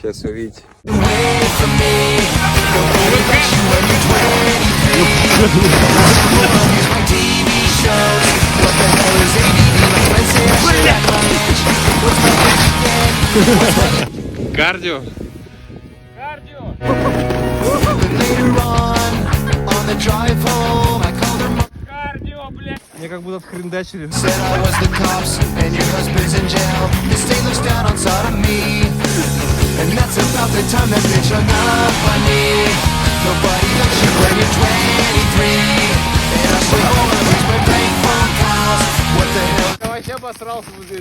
Сейчас увидите. Кардио. Кардио. Кардио, блядь. Мне как будто отхрендачили. Я вообще обосрался вот здесь.